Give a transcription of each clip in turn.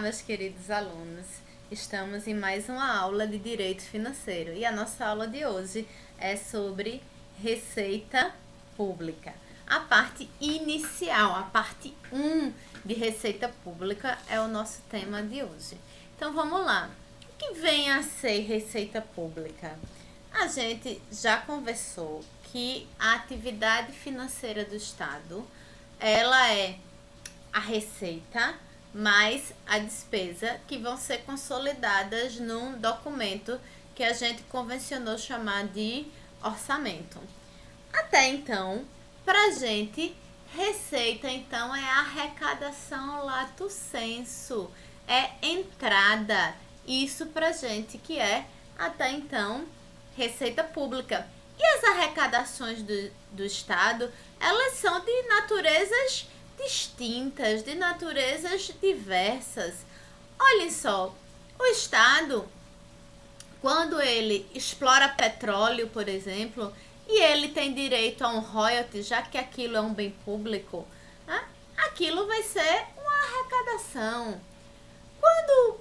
meus queridos alunos. Estamos em mais uma aula de Direito Financeiro e a nossa aula de hoje é sobre Receita Pública. A parte inicial, a parte 1 de Receita Pública é o nosso tema de hoje. Então vamos lá. O que vem a ser Receita Pública? A gente já conversou que a atividade financeira do Estado, ela é a receita mais a despesa que vão ser consolidadas num documento que a gente convencionou chamar de orçamento. Até então, pra gente, receita então é arrecadação lato sensu, é entrada. Isso pra gente que é até então receita pública. E as arrecadações do Estado, elas são de naturezas distintas, de naturezas diversas. Olhem só, o Estado, quando ele explora petróleo, por exemplo, e ele tem direito a um royalty, já que aquilo é um bem público, né? Aquilo vai ser uma arrecadação. Quando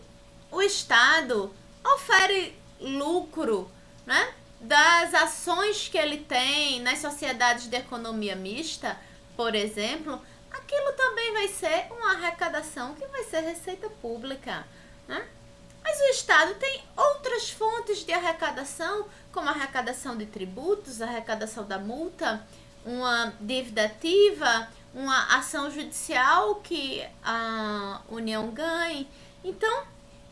o Estado ofere lucro, né, das ações que ele tem nas sociedades de economia mista, por exemplo, aquilo também vai ser uma arrecadação que vai ser receita pública, né? Mas o Estado tem outras fontes de arrecadação, como a arrecadação de tributos, a arrecadação da multa, uma dívida ativa, uma ação judicial que a União ganhe. Então,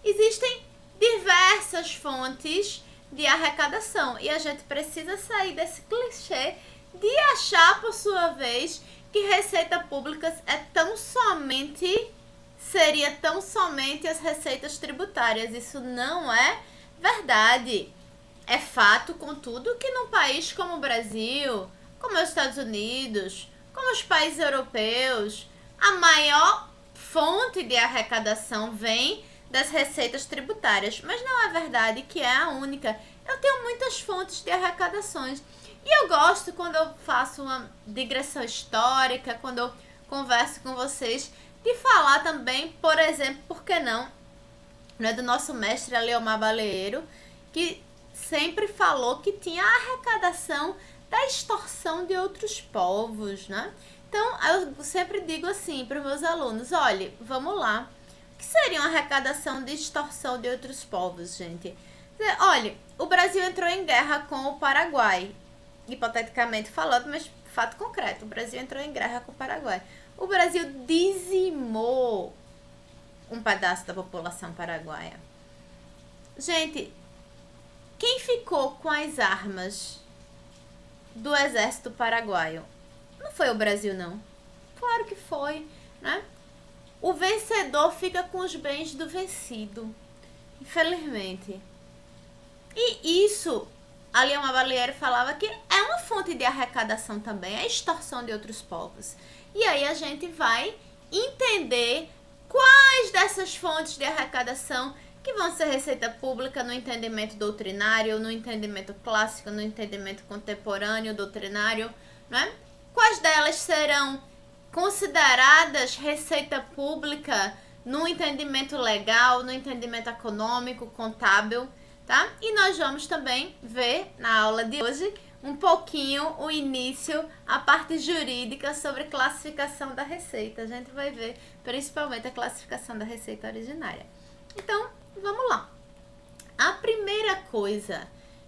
existem diversas fontes de arrecadação e a gente precisa sair desse clichê de achar, por sua vez, que receita pública seria tão somente as receitas tributárias. Isso não é verdade. É fato, contudo, que num país como o Brasil, como os Estados Unidos, como os países europeus, a maior fonte de arrecadação vem das receitas tributárias, mas não é verdade que é a única. Eu tenho muitas fontes de arrecadações. E eu gosto, quando eu faço uma digressão histórica, quando eu converso com vocês, de falar também, por exemplo, por que não, né, do nosso mestre Aleomar Baleeiro, que sempre falou que tinha a arrecadação da extorsão de outros povos, né? Então, eu sempre digo assim para os meus alunos, olha, vamos lá. O que seria uma arrecadação de extorsão de outros povos, gente? Olha, o Brasil entrou em guerra com o Paraguai, hipoteticamente falando, mas fato concreto, o Brasil entrou em guerra com o Paraguai. O Brasil dizimou um pedaço da população paraguaia. Gente, quem ficou com as armas do exército paraguaio? Não foi o Brasil, não. Claro que foi, né? O vencedor fica com os bens do vencido, infelizmente. E isso, Aleomar Baleeiro falava que é uma fonte de arrecadação também, a extorsão de outros povos. E aí a gente vai entender quais dessas fontes de arrecadação que vão ser receita pública no entendimento doutrinário, no entendimento clássico, no entendimento contemporâneo doutrinário, né? Quais delas serão consideradas receita pública no entendimento legal, no entendimento econômico, contábil, tá? E nós vamos também ver na aula de hoje um pouquinho o início, a parte jurídica sobre classificação da receita. A gente vai ver principalmente a classificação da receita originária. Então, vamos lá. A primeira coisa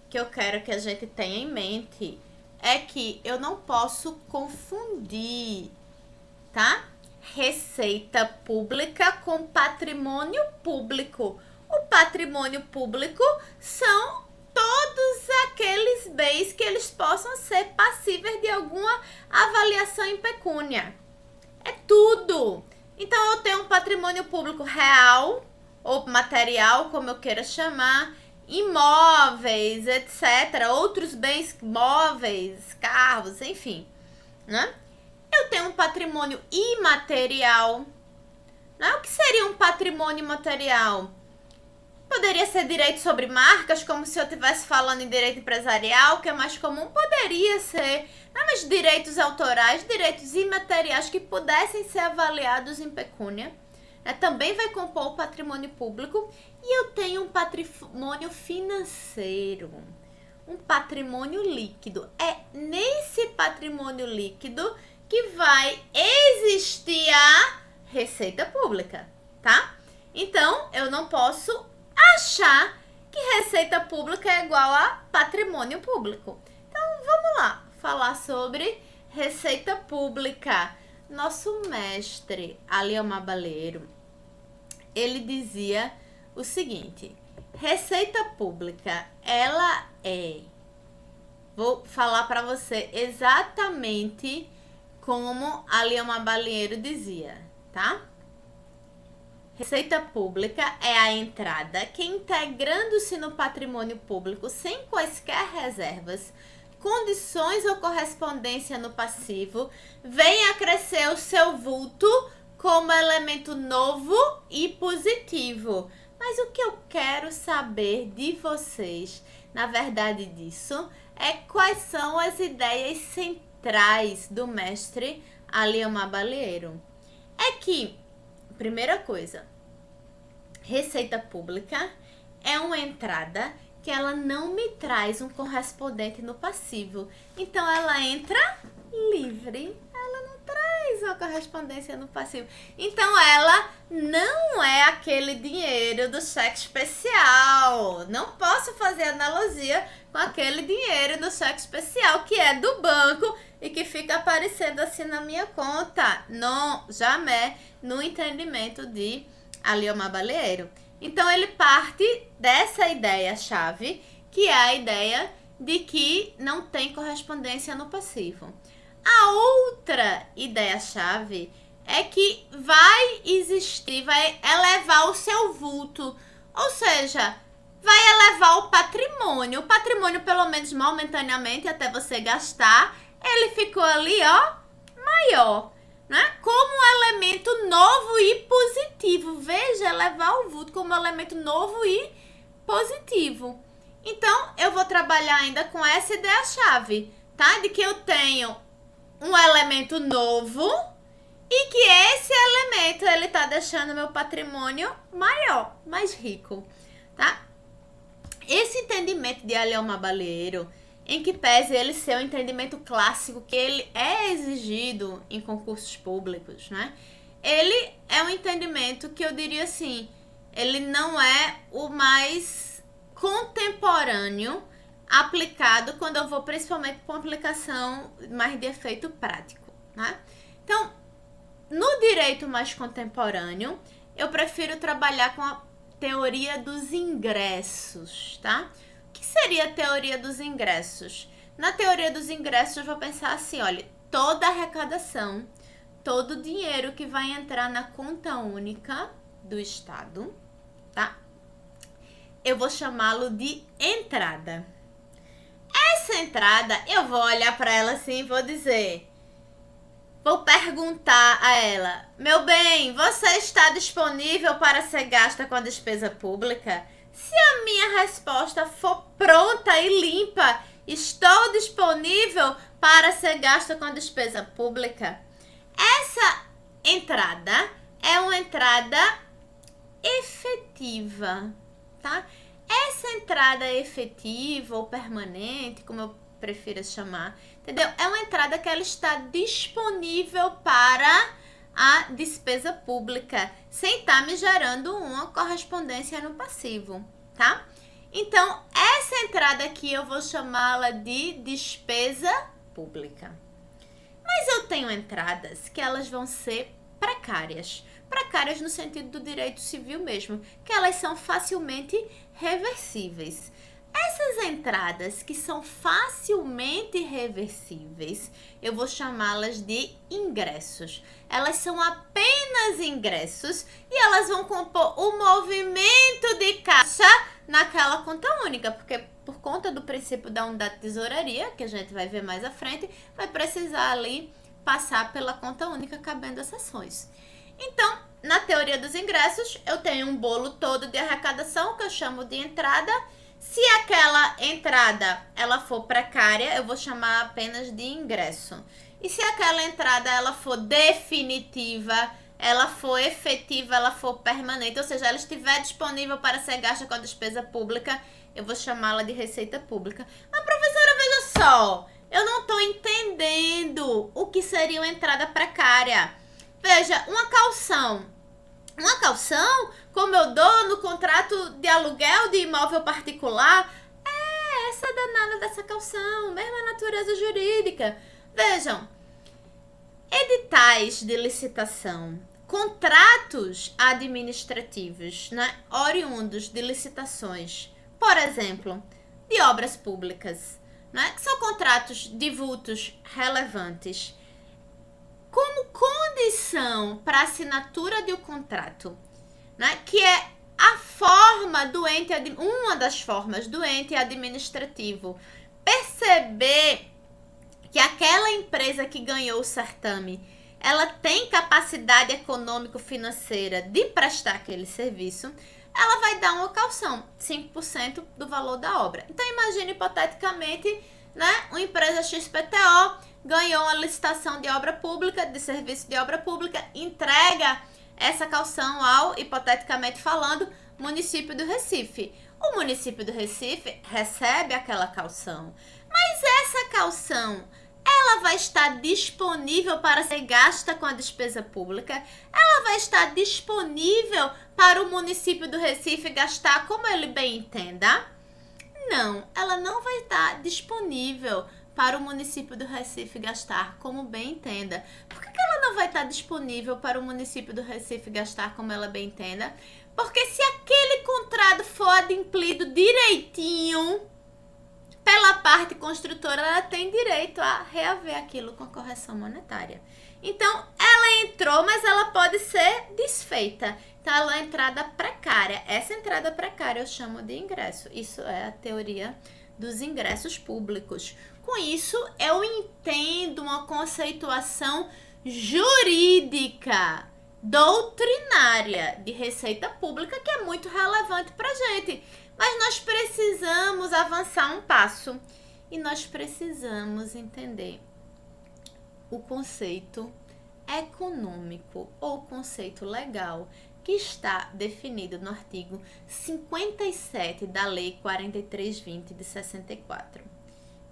que eu quero que a gente tenha em mente é que eu não posso confundir, tá? Receita pública com patrimônio público. O patrimônio público são todos aqueles bens que eles possam ser passíveis de alguma avaliação em pecúnia. É tudo. Então, eu tenho um patrimônio público real ou material, como eu queira chamar, imóveis, etc. Outros bens móveis, carros, enfim, né? Eu tenho um patrimônio imaterial. Né? O que seria um patrimônio imaterial? Poderia ser direito sobre marcas, como se eu estivesse falando em direito empresarial, que é mais comum. Poderia ser, né? Mas direitos autorais, direitos imateriais que pudessem ser avaliados em pecúnia. também vai compor o patrimônio público. E eu tenho um patrimônio financeiro, um patrimônio líquido. É nesse patrimônio líquido que vai existir a receita pública, tá? Então, eu não posso achar que receita pública é igual a patrimônio público. Então, vamos lá falar sobre receita pública. Nosso mestre, Aliomar Baleiro, ele dizia o seguinte: receita pública, ela é... Vou falar para você exatamente como Aliomar Baleiro dizia, tá? Receita pública é a entrada que, integrando-se no patrimônio público sem quaisquer reservas, condições ou correspondência no passivo, vem a crescer o seu vulto como elemento novo e positivo. Mas o que eu quero saber de vocês, na verdade disso, é quais são as ideias centrais do mestre Aliomar Baleiro. É que, primeira coisa, receita pública é uma entrada que ela não me traz um correspondente no passivo. Então, ela entra livre. Ela não traz uma correspondência no passivo. Então, ela não é aquele dinheiro do cheque especial. Não posso fazer analogia com aquele dinheiro do cheque especial que é do banco e que fica aparecendo assim na minha conta. Não, jamais, no entendimento de Aliomar Baleiro. Então, ele parte dessa ideia-chave, que é a ideia de que não tem correspondência no passivo. A outra ideia-chave é que vai existir, vai elevar o seu vulto, ou seja, vai elevar o patrimônio. O patrimônio, pelo menos momentaneamente, até você gastar, ele ficou ali, ó, maior. Né? Como um elemento novo e positivo. Veja, elevar o vulto como um elemento novo e positivo. Então, eu vou trabalhar ainda com essa ideia-chave, tá? De que eu tenho um elemento novo e que esse elemento, ele tá deixando meu patrimônio maior, mais rico, tá? Esse entendimento de Aliomar Baleiro, em que pese ele ser um entendimento clássico, que ele é exigido em concursos públicos, né? Ele é um entendimento que eu diria assim, ele não é o mais contemporâneo aplicado quando eu vou principalmente para uma aplicação mais de efeito prático, né? Então, no direito mais contemporâneo, eu prefiro trabalhar com a teoria dos ingressos, tá? O que seria a teoria dos ingressos? Na teoria dos ingressos, eu vou pensar assim, olha, toda arrecadação, todo o dinheiro que vai entrar na conta única do Estado, tá? Eu vou chamá-lo de entrada. Essa entrada, eu vou olhar para ela assim e vou dizer, vou perguntar a ela, meu bem, você está disponível para ser gasta com a despesa pública? Se a minha resposta for pronta e limpa, estou disponível para ser gasta com a despesa pública. Essa entrada é uma entrada efetiva, tá? Essa entrada efetiva ou permanente, como eu prefiro chamar, entendeu? É uma entrada que ela está disponível para a despesa pública, sem estar me gerando uma correspondência no passivo, tá? Então, essa entrada aqui eu vou chamá-la de despesa pública. Mas eu tenho entradas que elas vão ser precárias. Precárias no sentido do direito civil mesmo, que elas são facilmente reversíveis. Essas entradas que são facilmente reversíveis, eu vou chamá-las de ingressos. Elas são apenas ingressos e elas vão compor o movimento de caixa naquela conta única, porque por conta do princípio da unidade de tesouraria, que a gente vai ver mais à frente, vai precisar ali passar pela conta única cabendo as ações. Então, na teoria dos ingressos, eu tenho um bolo todo de arrecadação que eu chamo de entrada. Se aquela entrada ela for precária, eu vou chamar apenas de ingresso. E se aquela entrada ela for definitiva, ela for efetiva, ela for permanente, ou seja, ela estiver disponível para ser gasta com a despesa pública, eu vou chamá-la de receita pública. Mas, professora, veja só, eu não estou entendendo o que seria uma entrada precária. Veja, uma calção, como eu dou no contrato de aluguel de imóvel particular, essa danada dessa calção, mesma natureza jurídica. Vejam, editais de licitação, contratos administrativos, né, oriundos de licitações, por exemplo, de obras públicas, né, que são contratos de vultos relevantes, como condição para assinatura de um contrato, né, que é a forma do ente, uma das formas do ente administrativo perceber que aquela empresa que ganhou o certame, ela tem capacidade econômico-financeira de prestar aquele serviço, ela vai dar uma calção, 5% do valor da obra. Então, imagine hipoteticamente, né, uma empresa XPTO ganhou uma licitação de obra pública, de serviço de obra pública, entrega essa calção ao, hipoteticamente falando, município do Recife. O município do Recife recebe aquela calção, mas essa calção, ela vai estar disponível para ser gasta com a despesa pública? Ela vai estar disponível para o município do Recife gastar como ele bem entenda? Não, ela não vai estar disponível para o município do Recife gastar como bem entenda. Por que ela não vai estar disponível para o município do Recife gastar como ela bem entenda? Porque se aquele contrato for adimplido direitinho pela parte construtora, ela tem direito a reaver aquilo com a correção monetária. Então, ela entrou, mas ela pode ser desfeita. Então, ela é uma entrada precária. Essa entrada precária eu chamo de ingresso. Isso é a teoria dos ingressos públicos. Com isso, eu entendo uma conceituação jurídica, doutrinária de receita pública que é muito relevante para a gente. Mas nós precisamos avançar um passo e nós precisamos entender o conceito econômico ou conceito legal que está definido no artigo 57 da Lei 4320 de 64.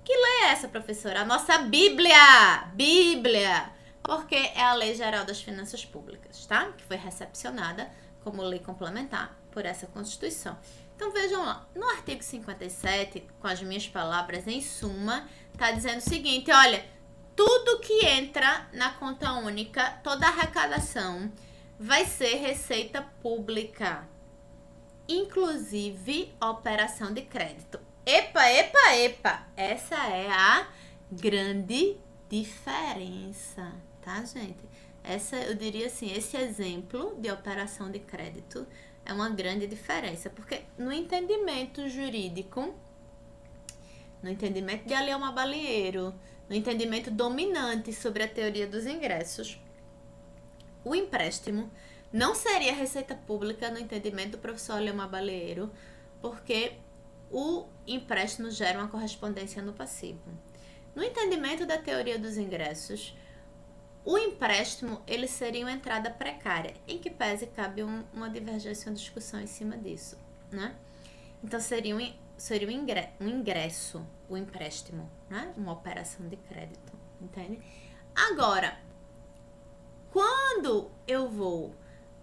Que lei é essa, professora? A nossa Bíblia! Bíblia! Porque é a Lei Geral das Finanças Públicas, tá? Que foi recepcionada como lei complementar por essa Constituição. Então, vejam lá, no artigo 57, com as minhas palavras, em suma, está dizendo o seguinte, olha, tudo que entra na conta única, toda arrecadação, vai ser receita pública, inclusive operação de crédito. Epa, epa, epa! Essa é a grande diferença, tá, gente? Essa, eu diria assim, esse exemplo de operação de crédito é uma grande diferença, porque no entendimento jurídico, no entendimento de Alielma Balieiro, no entendimento dominante sobre a teoria dos ingressos, o empréstimo não seria receita pública no entendimento do professor Alielma Balieiro, porque o empréstimo gera uma correspondência no passivo. No entendimento da teoria dos ingressos, o empréstimo, ele seria uma entrada precária, em que pese cabe uma divergência, uma discussão em cima disso, né? Então, seria um ingresso, o empréstimo, né? Uma operação de crédito, entende? Agora, quando eu vou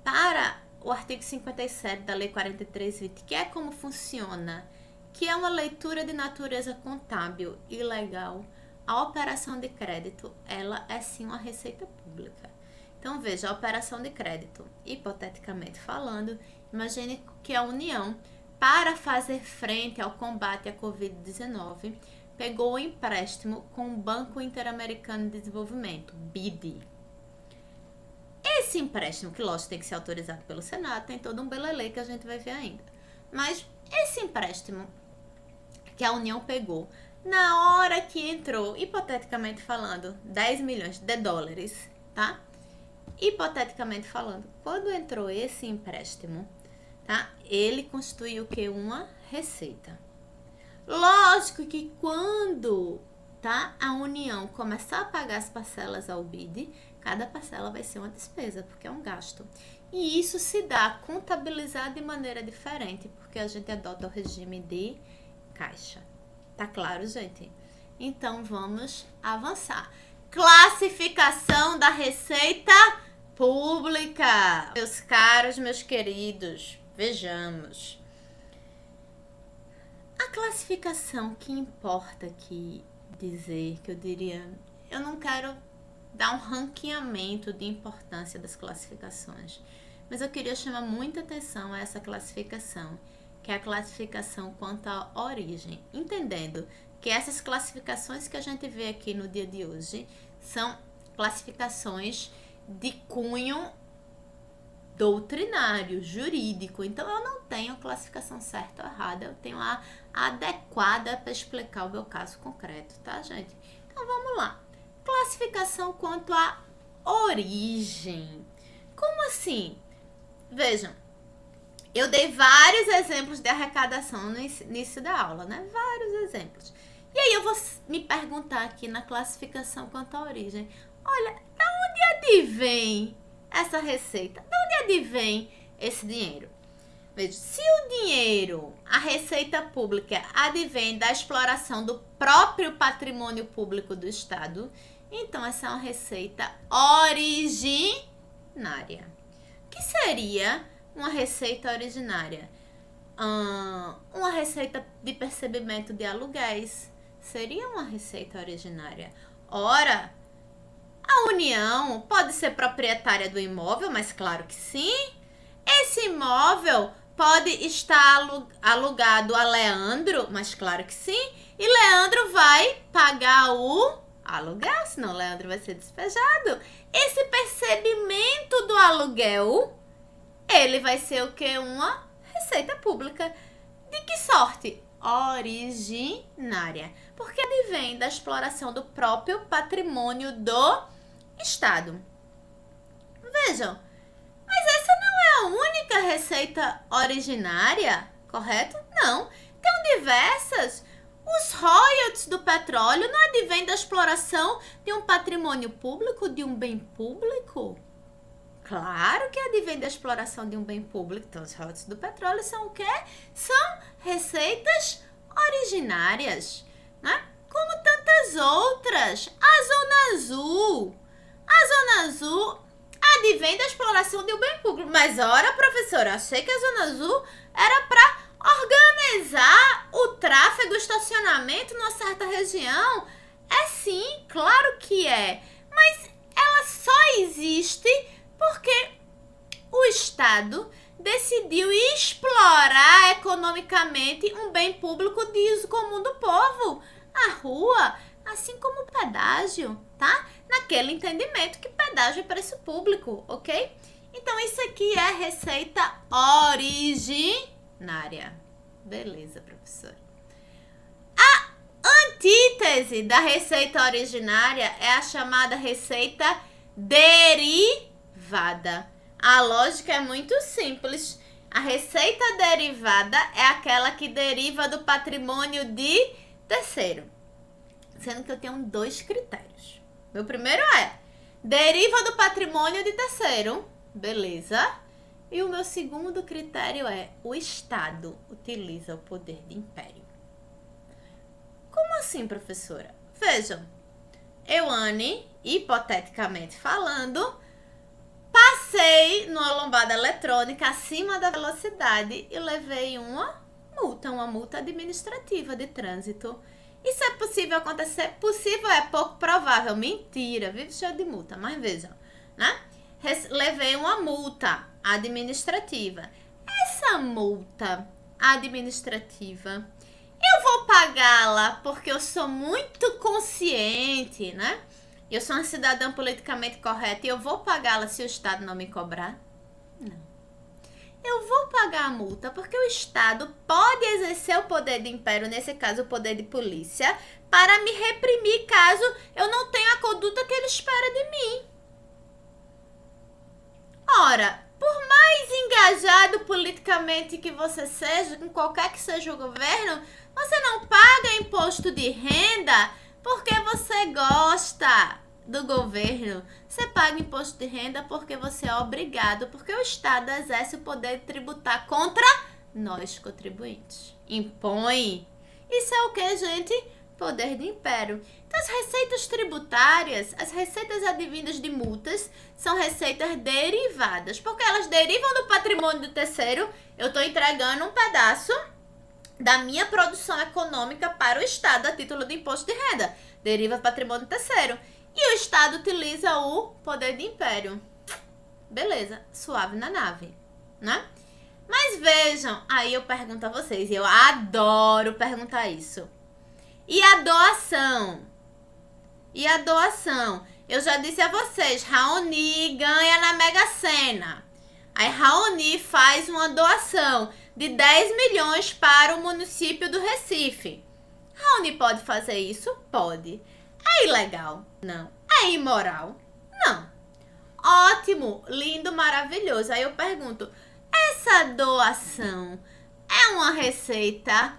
para o artigo 57 da Lei 4320, que é como funciona, que é uma leitura de natureza contábil e legal, a operação de crédito, ela é sim uma receita pública. Então, veja, a operação de crédito, hipoteticamente falando, imagine que a União, para fazer frente ao combate à Covid-19, pegou o empréstimo com o Banco Interamericano de Desenvolvimento, BID. Esse empréstimo, que lógico tem que ser autorizado pelo Senado, tem todo um belelê que a gente vai ver ainda. Mas esse empréstimo que a União pegou, na hora que entrou, hipoteticamente falando, 10 milhões de dólares, tá? Hipoteticamente falando, quando entrou esse empréstimo, tá? Ele constituiu o quê? Uma receita. Lógico que quando tá? A União começar a pagar as parcelas ao BID, cada parcela vai ser uma despesa, porque é um gasto. E isso se dá contabilizado de maneira diferente, porque a gente adota o regime de caixa. Tá claro, gente? Então, vamos avançar. Classificação da receita pública. Meus caros, meus queridos, vejamos. A classificação que importa aqui dizer, que eu diria, eu não quero dar um ranqueamento de importância das classificações, mas eu queria chamar muita atenção a essa classificação, que é a classificação quanto à origem, entendendo que essas classificações que a gente vê aqui no dia de hoje são classificações de cunho doutrinário, jurídico. Então, eu não tenho classificação certa ou errada, eu tenho a adequada para explicar o meu caso concreto, tá, gente? Então, vamos lá. Classificação quanto à origem. Como assim? Vejam, eu dei vários exemplos de arrecadação no início da aula, né? Vários exemplos. E aí eu vou me perguntar aqui na classificação quanto à origem. Olha, de onde advém essa receita? De onde advém esse dinheiro? Veja, se o dinheiro, a receita pública, advém da exploração do próprio patrimônio público do Estado, então essa é uma receita originária. O que seria uma receita originária? Uma receita de percebimento de aluguéis seria uma receita originária. Ora, a União pode ser proprietária do imóvel, mas claro que sim. Esse imóvel pode estar alugado a Leandro, mas claro que sim. E Leandro vai pagar o aluguel, senão Leandro vai ser despejado. Esse percebimento do aluguel, ele vai ser o quê? Uma receita pública. De que sorte? Originária. Porque advém da exploração do próprio patrimônio do Estado. Vejam, mas essa não é a única receita originária, correto? Não. Tem diversas. Os royalties do petróleo não advêm da exploração de um patrimônio público, de um bem público? Claro que advém da exploração de um bem público. Então, os royalties do petróleo são o quê? São receitas originárias, né? Como tantas outras. A Zona Azul. A Zona Azul advém da exploração de um bem público. Mas, ora, professora, achei que a Zona Azul era para organizar o tráfego, o estacionamento numa certa região. É sim, claro que é. Mas ela só existe porque o Estado decidiu explorar economicamente um bem público de uso comum do povo. A rua, assim como o pedágio, tá? Naquele entendimento que pedágio é preço público, ok? Então, isso aqui é receita originária. Beleza, professora. A antítese da receita originária é a chamada receita derivada. A lógica é muito simples. A receita derivada é aquela que deriva do patrimônio de terceiro. Sendo que eu tenho dois critérios. Meu primeiro é deriva do patrimônio de terceiro. Beleza. E o meu segundo critério é o Estado utiliza o poder de império. Como assim, professora? Vejam, eu, Anne, hipoteticamente falando, passei numa lombada eletrônica acima da velocidade e levei uma multa administrativa de trânsito. Isso é possível acontecer? Possível é pouco provável. Mentira, vive cheio de multa. Mas vejam, né? Levei uma multa administrativa. Essa multa administrativa, eu vou pagá-la porque eu sou muito consciente, né? Eu sou uma cidadã politicamente correta e eu vou pagá-la se o Estado não me cobrar? Não. Eu vou pagar a multa porque o Estado pode exercer o poder de império, nesse caso o poder de polícia, para me reprimir caso eu não tenha a conduta que ele espera de mim. Ora, por mais engajado politicamente que você seja, em qualquer que seja o governo, você não paga imposto de renda porque você gosta do governo. Você paga imposto de renda porque você é obrigado, porque o Estado exerce o poder de tributar contra nós, contribuintes. Impõe. Isso é o que, gente? Poder de império. Então, as receitas tributárias, as receitas advindas de multas, são receitas derivadas, porque elas derivam do patrimônio do terceiro. Eu estou entregando um pedaço da minha produção econômica para o Estado a título de imposto de renda. Deriva do patrimônio do terceiro. E o Estado utiliza o poder de império. Beleza, suave na nave, né? Mas vejam, aí eu pergunto a vocês, e eu adoro perguntar isso. E a doação? E a doação? Eu já disse a vocês, Raoni ganha na Mega Sena. Aí Raoni faz uma doação de 10 milhões para o município do Recife. Raoni pode fazer isso? Pode. É ilegal? Não. É imoral? Não. Ótimo, lindo, maravilhoso. Aí eu pergunto, essa doação é uma receita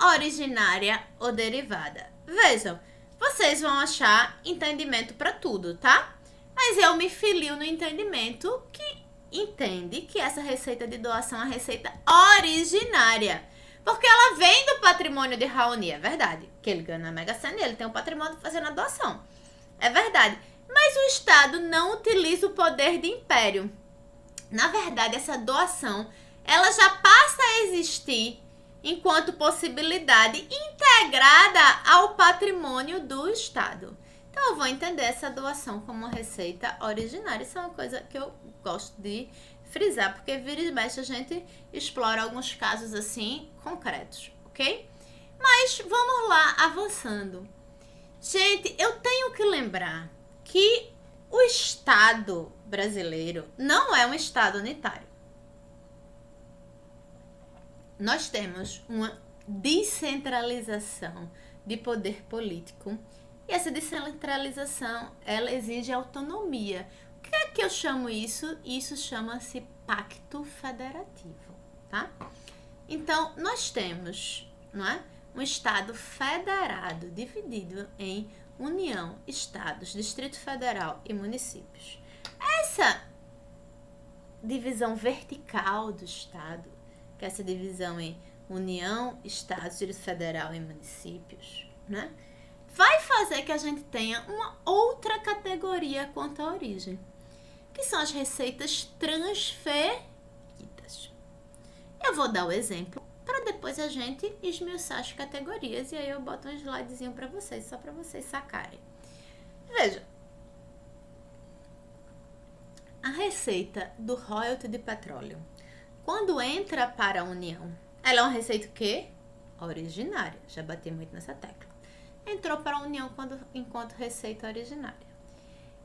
originária ou derivada? Vejam, vocês vão achar entendimento para tudo, tá? Mas eu me filio no entendimento que entende que essa receita de doação é uma receita originária. Porque ela vem do patrimônio de Raoni, é verdade. Que ele ganha na Mega Sena e ele tem um patrimônio fazendo a doação. É verdade. Mas o Estado não utiliza o poder de império. Na verdade, essa doação, ela já passa a existir enquanto possibilidade integrada ao patrimônio do Estado. Então, eu vou entender essa doação como uma receita originária. Isso é uma coisa que eu gosto de frisar, porque vira e mexe a gente explora alguns casos assim concretos, ok? Mas vamos lá, avançando. Gente, eu tenho que lembrar que o Estado brasileiro não é um Estado unitário. Nós temos uma descentralização de poder político e essa descentralização, ela exige autonomia. O que é que eu chamo isso? Isso chama-se pacto federativo, tá? Então, nós temos, não é, um Estado federado, dividido em União, Estados, Distrito Federal e municípios. Essa divisão vertical do Estado, que é essa divisão em União, Estado, Distrito Federal e municípios, né, vai fazer que a gente tenha uma outra categoria quanto à origem, que são as receitas transferidas. Eu vou dar o exemplo para depois a gente esmiuçar as categorias e aí eu boto um slidezinho para vocês, só para vocês sacarem. Veja, a receita do royalty de petróleo, quando entra para a União, ela é uma receita o quê? Originária, já bati muito nessa tecla. Entrou para a União enquanto receita originária.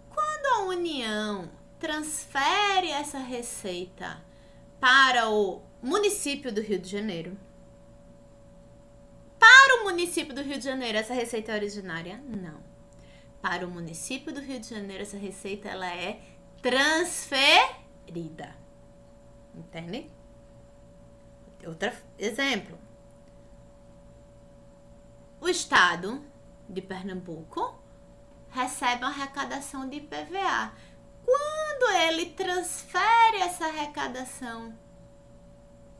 Quando a União transfere essa receita para o município do Rio de Janeiro, para o município do Rio de Janeiro, essa receita é originária? Não. Para o município do Rio de Janeiro, essa receita ela é transferida. Entende? Outro exemplo. O Estado de Pernambuco recebe uma arrecadação de IPVA. Quando ele transfere essa arrecadação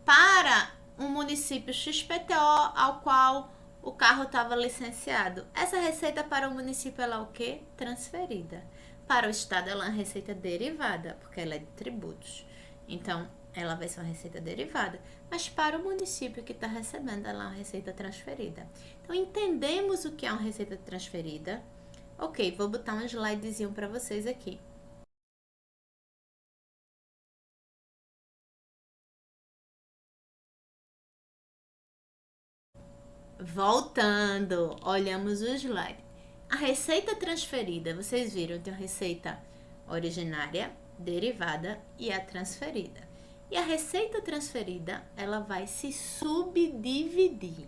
para um município XPTO ao qual o carro estava licenciado, essa receita para o município ela é o quê? Transferida. Para o Estado ela é uma receita derivada, porque ela é de tributos. Então, ela vai ser uma receita derivada. Mas para o município que está recebendo, ela é uma receita transferida. Então, entendemos o que é uma receita transferida. Ok, vou botar um slidezinho para vocês aqui. Voltando, olhamos o slide. A receita transferida, vocês viram, tem a receita originária, derivada e a transferida. E a receita transferida, ela vai se subdividir.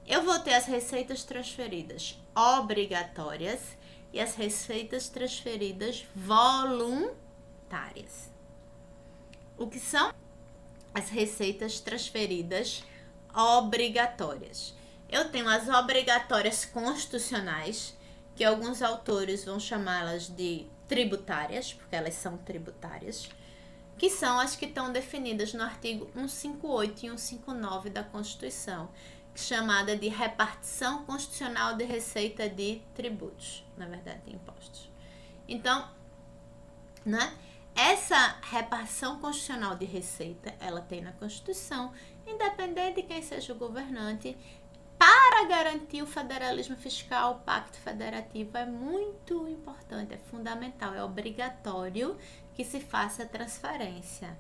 Eu vou ter as receitas transferidas obrigatórias e as receitas transferidas voluntárias. O que são as receitas transferidas obrigatórias? Eu tenho as obrigatórias constitucionais, que alguns autores vão chamá-las de tributárias, porque elas são tributárias, que são as que estão definidas no artigo 158 e 159 da Constituição, chamada de repartição constitucional de receita de tributos, na verdade, de impostos. Então, né, essa repartição constitucional de receita, ela tem na Constituição, independente de quem seja o governante, para garantir o federalismo fiscal, o pacto federativo é muito importante, é fundamental, é obrigatório que se faça a transferência,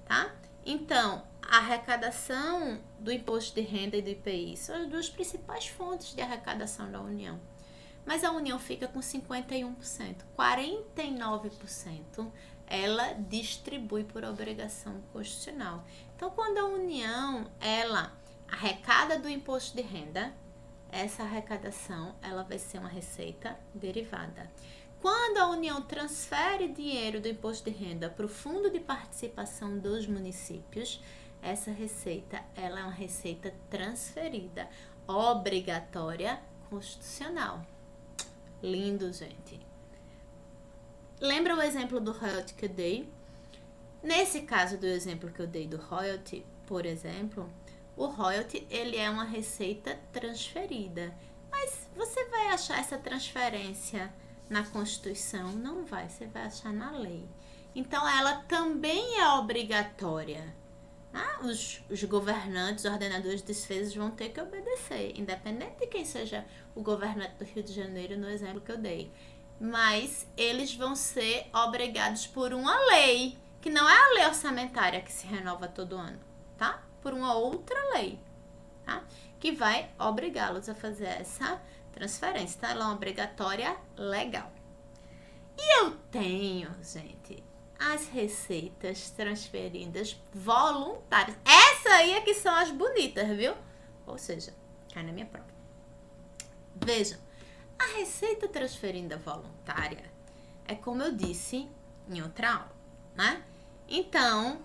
tá? Então, a arrecadação do imposto de renda e do IPI são as duas principais fontes de arrecadação da União. Mas a União fica com 51%, 49% ela distribui por obrigação constitucional. Então, quando a União, ela arrecada do imposto de renda, essa arrecadação ela vai ser uma receita derivada. Quando a União transfere dinheiro do imposto de renda para o fundo de participação dos municípios, essa receita ela é uma receita transferida, obrigatória, constitucional. Lindo, gente. Lembra o exemplo do royalty que eu dei? Nesse caso do exemplo que eu dei do royalty, por exemplo, o royalty, ele é uma receita transferida. Mas você vai achar essa transferência na Constituição? Não vai, você vai achar na lei. Então, ela também é obrigatória. Os governantes, os ordenadores de despesas vão ter que obedecer, independente de quem seja o governante do Rio de Janeiro, no exemplo que eu dei. Mas eles vão ser obrigados por uma lei, que não é a lei orçamentária que se renova todo ano, tá? Por uma outra lei, tá? Que vai obrigá-los a fazer essa transferência, tá? Ela é uma obrigatória legal. E eu tenho, gente, as receitas transferidas voluntárias. Essa aí é que são as bonitas, viu? Ou seja, cai na minha prova. Vejam, a receita transferida voluntária é como eu disse em outra aula, né? Então,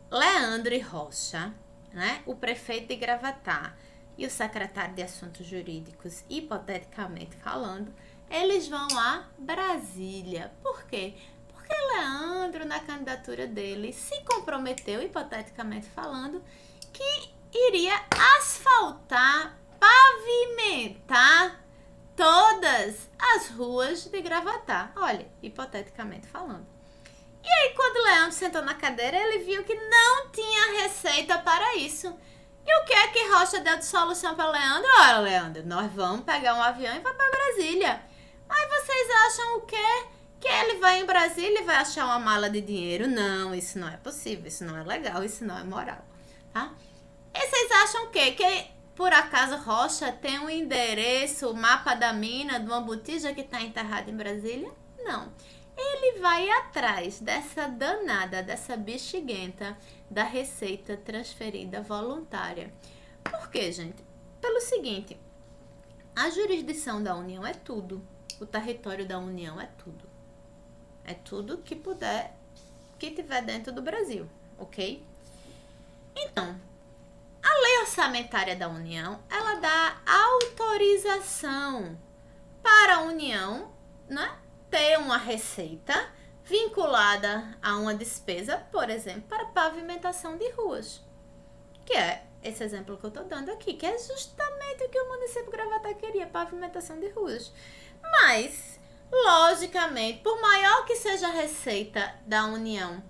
Leandro e Rocha, né, o prefeito de Gravatá e o secretário de Assuntos Jurídicos, hipoteticamente falando, eles vão a Brasília. Por quê? Porque Leandro, na candidatura dele, se comprometeu, hipoteticamente falando, que iria asfaltar, pavimentar todas as ruas de Gravatá. Olha, hipoteticamente falando. E aí, quando Leandro sentou na cadeira, ele viu que não tinha receita para isso. E o que é que Rocha deu de solução para Leandro? Olha, Leandro, nós vamos pegar um avião e vai para Brasília. Mas vocês acham o quê? Que ele vai em Brasília e vai achar uma mala de dinheiro? Não, isso não é possível, isso não é legal, isso não é moral, tá? E vocês acham o quê? Que por acaso Rocha tem um endereço, o mapa da mina, de uma botija que está enterrada em Brasília? Não. Ele vai atrás dessa danada, dessa bexiguenta da receita transferida voluntária. Por quê, gente? Pelo seguinte, a jurisdição da União é tudo. O território da União é tudo. É tudo que puder, que tiver dentro do Brasil, ok? Então, a lei orçamentária da União, ela dá autorização para a União, né, ter uma receita vinculada a uma despesa, por exemplo, para pavimentação de ruas. Que é esse exemplo que eu estou dando aqui, que é justamente o que o município de Gravatá queria, pavimentação de ruas. Mas, logicamente, por maior que seja a receita da União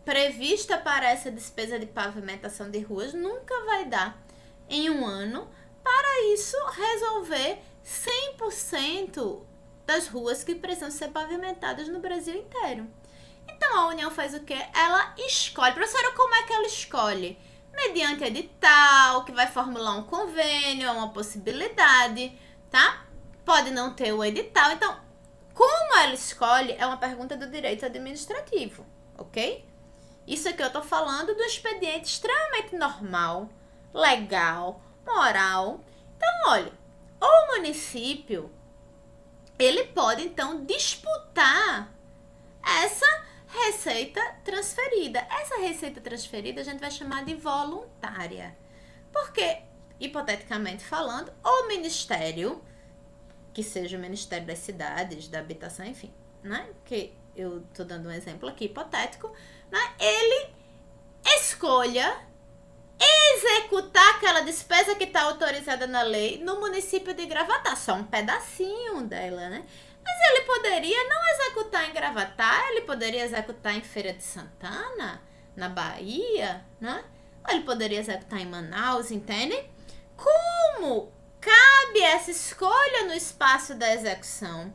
prevista para essa despesa de pavimentação de ruas, nunca vai dar em um ano para isso resolver 100% das ruas que precisam ser pavimentadas no Brasil inteiro. Então a União faz o quê? Ela escolhe. Professora, como é que ela escolhe? Mediante edital, que vai formular um convênio, é uma possibilidade, tá? Pode não ter o edital. Então, como ela escolhe é uma pergunta do direito administrativo, ok? Isso aqui eu tô falando do expediente extremamente normal, legal, moral. Então, olha, o município, ele pode, então, disputar essa receita transferida. Essa receita transferida a gente vai chamar de voluntária. Porque hipoteticamente falando, o ministério, que seja o Ministério das Cidades, da Habitação, enfim, né? Que eu tô dando um exemplo aqui hipotético, né? Ele escolha executar aquela despesa que está autorizada na lei no município de Gravatá, só um pedacinho dela, né? Mas ele poderia não executar em Gravatá, ele poderia executar em Feira de Santana, na Bahia, né? Ou ele poderia executar em Manaus, entende? Como cabe essa escolha no espaço da execução?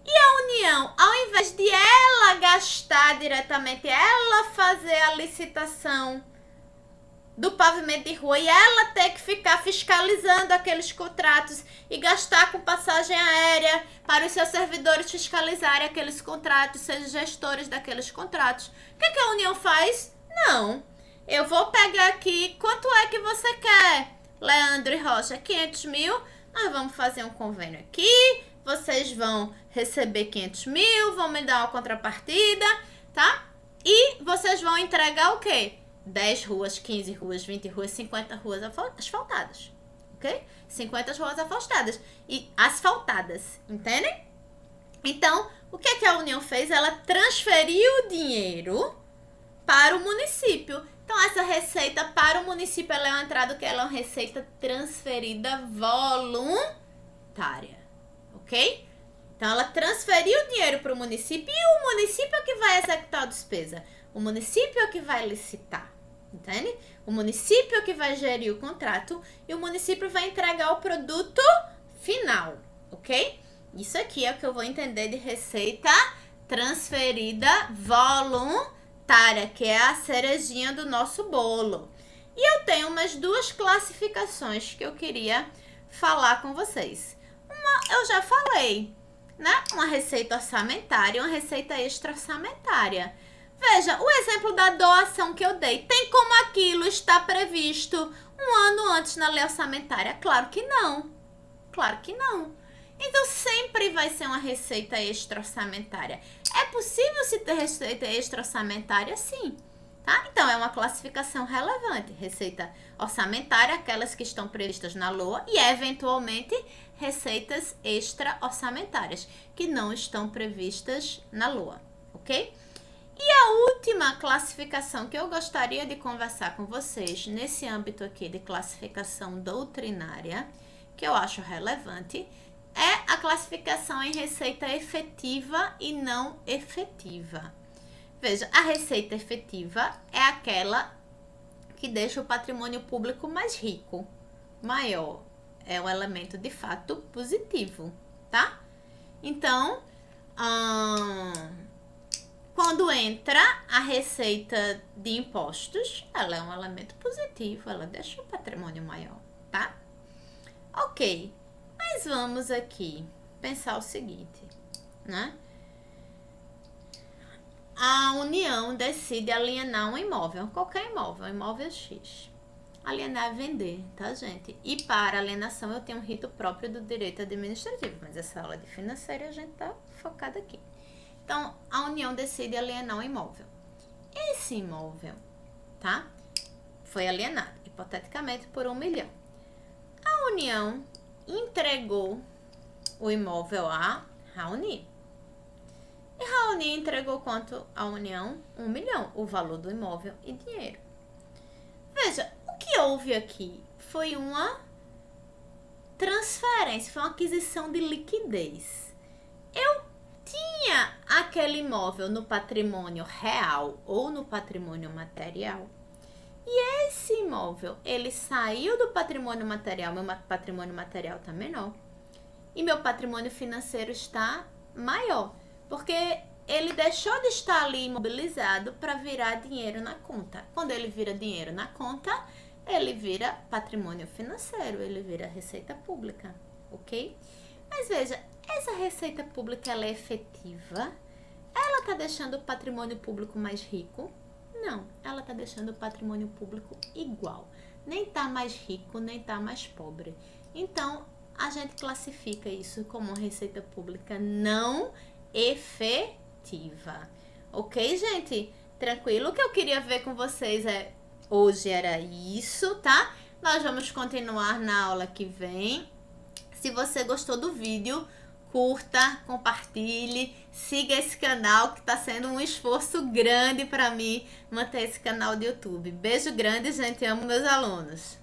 E a União, ao invés de ela gastar diretamente, ela fazer a licitação do pavimento de rua e ela ter que ficar fiscalizando aqueles contratos e gastar com passagem aérea para os seus servidores fiscalizarem aqueles contratos, sejam gestores daqueles contratos. O que a União faz? Não. Eu vou pegar aqui, quanto é que você quer, Leandro e Rocha? 500 mil? Nós vamos fazer um convênio aqui, vocês vão receber 500 mil, vão me dar uma contrapartida, tá? E vocês vão entregar o quê? 10 ruas, 15 ruas, 20 ruas, 50 ruas asfaltadas, ok? 50 ruas asfaltadas, entendem? Então, o que a União fez? Ela transferiu o dinheiro para o município. Então, essa receita para o município, ela é uma entrada que ela é uma receita transferida voluntária, ok? Então, ela transferiu o dinheiro para o município e o município é que vai executar a despesa. O município é que vai licitar. Entende? O município que vai gerir o contrato e o município vai entregar o produto final, ok? Isso aqui é o que eu vou entender de receita transferida voluntária, que é a cerejinha do nosso bolo. E eu tenho umas duas classificações que eu queria falar com vocês. Uma, eu já falei, né? Uma receita orçamentária e uma receita extra-orçamentária. Veja, o exemplo da doação que eu dei. Tem como aquilo estar previsto um ano antes na lei orçamentária? Claro que não. Claro que não. Então, sempre vai ser uma receita extra-orçamentária. É possível se ter receita extra-orçamentária? Sim. Tá? Então, é uma classificação relevante. Receita orçamentária, aquelas que estão previstas na LOA, e, eventualmente, receitas extra-orçamentárias, que não estão previstas na LOA. Ok? E a última classificação que eu gostaria de conversar com vocês nesse âmbito aqui de classificação doutrinária, que eu acho relevante, é a classificação em receita efetiva e não efetiva. Veja, a receita efetiva é aquela que deixa o patrimônio público mais rico, maior. É um elemento de fato positivo, tá? Então, quando entra a receita de impostos, ela é um elemento positivo, ela deixa o patrimônio maior, tá? Ok, mas vamos aqui pensar o seguinte, né? A União decide alienar um imóvel, qualquer imóvel, um imóvel X. Alienar é vender, tá, gente? E para alienação eu tenho um rito próprio do direito administrativo, mas essa aula de financeira a gente tá focada aqui. Então, a União decide alienar um imóvel. Esse imóvel, tá? Foi alienado, hipoteticamente, por 1 milhão. A União entregou o imóvel a Raoni. E Raoni entregou quanto à União? 1 milhão, o valor do imóvel e dinheiro. Veja, o que houve aqui foi uma transferência, foi uma aquisição de liquidez. Eu tinha aquele imóvel no patrimônio real ou no patrimônio material. E esse imóvel, ele saiu do patrimônio material, meu patrimônio material está menor. E meu patrimônio financeiro está maior. Porque ele deixou de estar ali imobilizado para virar dinheiro na conta. Quando ele vira dinheiro na conta, ele vira patrimônio financeiro, ele vira receita pública, ok? Mas veja, essa receita pública, ela é efetiva? Ela está deixando o patrimônio público mais rico? Não, ela está deixando o patrimônio público igual. Nem está mais rico, nem está mais pobre. Então, a gente classifica isso como uma receita pública não efetiva. Ok, gente? Tranquilo? O que eu queria ver com vocês hoje era isso, tá? Nós vamos continuar na aula que vem. Se você gostou do vídeo, curta, compartilhe, siga esse canal que está sendo um esforço grande para mim manter esse canal do YouTube. Beijo grande, gente. Amo meus alunos.